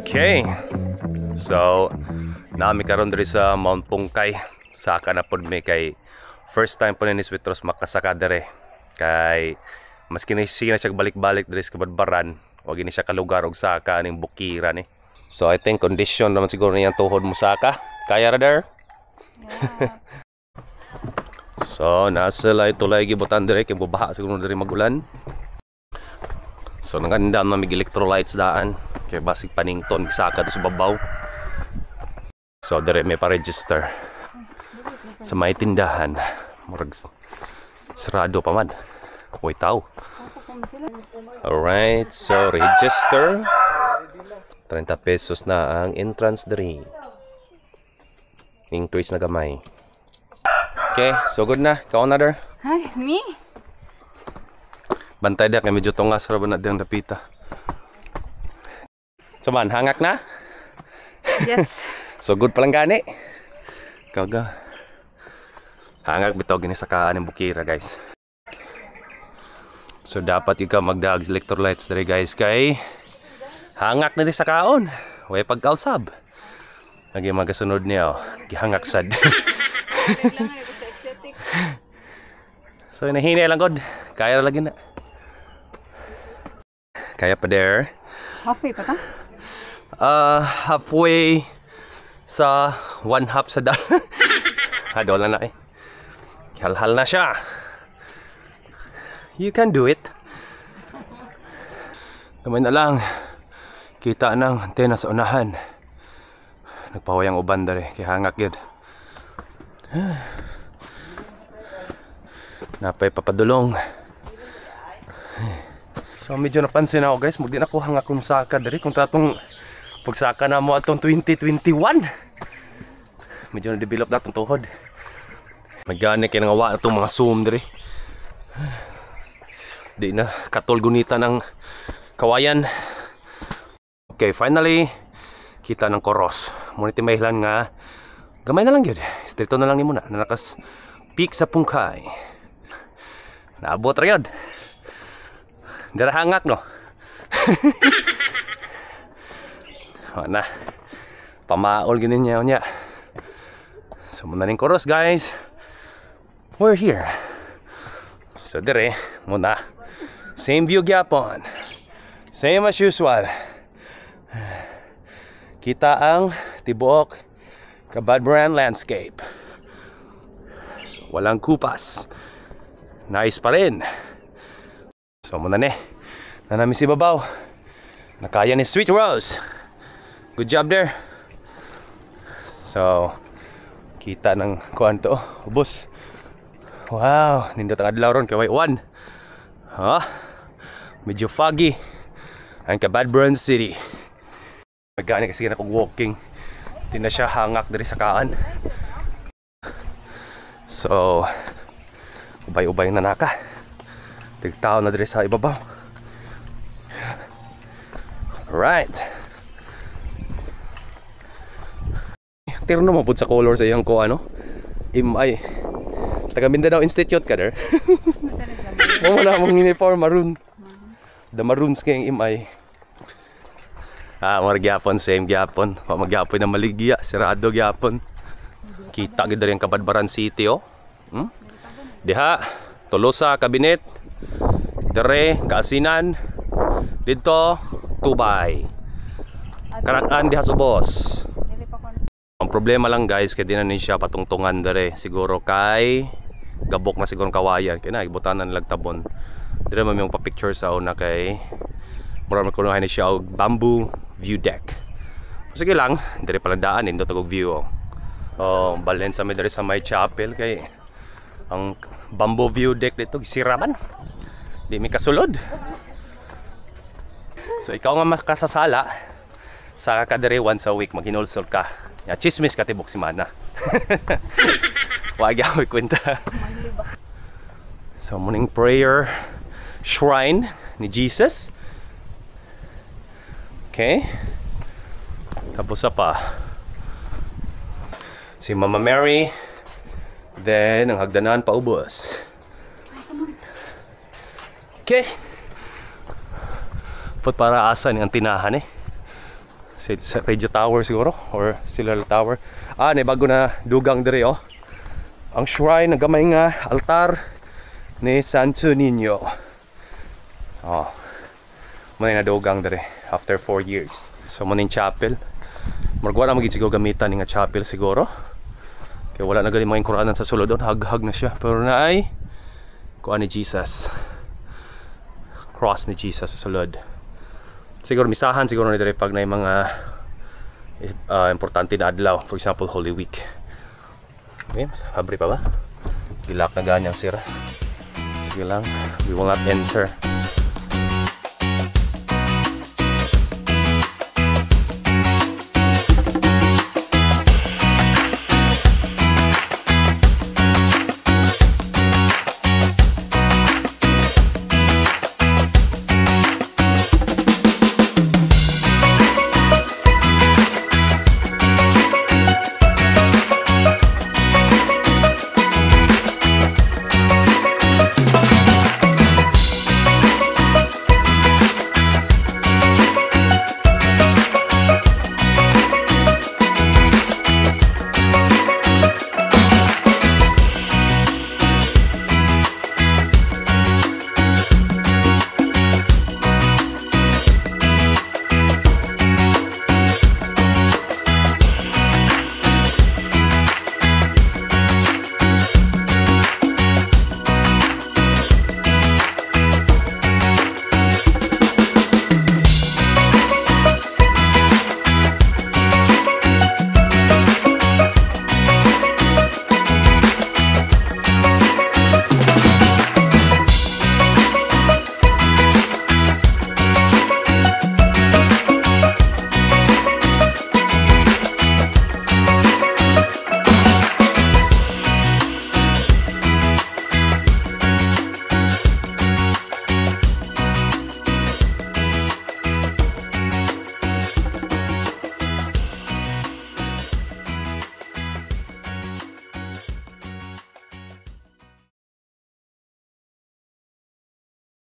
Okay. So, nami karon diri sa Mount Pungkay. Saka na pod mi kay first time po ni Sweetros makasaka diri. Kay maski na siya balik-balik diri sa Kabadbaran, wag ni siya kalugar og saka ning bukiran eh. So I think condition naman siguro niyang tuhod mo saka. Kaya ra der? Yeah. So nasa lay tulay gibutan diri kay bubaha siguro diri magulan. So naganda na mig electrolytes daan kay basig panington saka to sa babaw. So diri may pa-register sa may tindahan. Murag sarado pa man. Uy tao. Alright, so register. 30 pesos na ang entrance diri. Increase na gamay. Okay, so good na. Ikaw na der. Hi, me? Bantay dia kay medyo tungas ra ba na diyang dapita. So man, hangak na? Yes. So good pa lang gani. Kaga. Hangak bitaw gini sa kaan ng bukira, guys. So dapat ikaw magdag electrolytes diri guys kay hangak na di sa kaon. Way pagkausab. Lagi magasunod niya oh. Gihangak sad. So nahinay lang god. Kaya lagi na. Kaya pa there. Halfway pa ta? Halfway sa 1/2 sa dal. Hado lang na eh. Hal-hal na siya. You can do it. Kamay na lang. Kita ng antena sa unahan. Nagpawayang uban dali. Kaya hangak yun. Napay papadulong. So medyo napansin ako guys. Magdi na ko hangak kung saka dali. Kung tatong pagsaka na mo atong 2021. Medyo na-develop na itong tuhod. Magani kayo nga wa itong mga zoom dali. Di na katol gunita ng kawayan. Okay, finally kita ng koros. Muniti mahilan nga gamay na lang yun. Strito na lang ni muna. Nanakas peak sa Pungkay. Naabot ra yun. Dara hangak no. Na. Pamaol ginin niya. So muna ning koros guys. We're here. So dire muna. Same view gyapon. Same as usual. Kita ang tibuok Kabadbaran landscape. Walang kupas. Nice pa rin. So muna ni. Nanami si babaw. Nakaya ni Sweet Rose. Good job there. So kita ng kuan to. Ubos. Wow, nindot ang adlaw ron kay way 1. Medyo foggy ang Kabadbaran City. Magani kasi na kong walking. Hindi na siya hangak dari sa kaan. So ubay-ubay na naka. Tigtao na dari sa ibabaw. Right. Tirno mo pud sa color sa iyang ko ano. MI. Taga Mindanao Institute ka der. Mo na mong uniform maroon. The maroons kayong imay. Mga gyapon, same gyapon. Magyapon na maligya, sirado gyapon. Kita gid ang Kabadbaran City oh. Diha, Tolosa, Kabinet. Dere, Kaasinan. Dito, Tubay. Karakan diha subos. Ang problema lang guys, kay di na ni siya patungtungan dere. Siguro kay gabok na siguro kawayan. Kaya na, ibutanan lagtabon. Dire man yung pa-picture sa una kay mura man kunuhan ni siya og bamboo view deck. Sige lang, dire pala daan indot og view oh. Oh, balen sa mi dire sa may chapel kay ang bamboo view deck dito gisiraman. Di mi kasulod. So ikaw nga makasasala sa kadire once a week maghinulsol ka. Ya chismis ka tibok semana. Wag yaw kwenta. So morning prayer shrine ni Jesus. Okay. Tapos pa si Mama Mary. Then ang hagdanan paubos. Okay. Put para asan ang tinahan eh. Sa radio tower siguro or cellular tower. Nay bago na dugang diri oh. Ang shrine ng gamay nga altar ni Santo Niño. Oh. May nadugang diri after 4 years. So maning chapel. Margwa na magig siguro gamitan ni nga chapel siguro. Kaya wala na gali mga Quranan sa sulod doon, hag-hag na siya. Pero naay kuan ni Jesus. Cross ni Jesus sa sulod. Siguro misahan siguro ni diri pag na mga importante na adlaw, for example Holy Week. Okay, habri pa ba? Gilak na ganyang sira. Sige lang, we will not enter.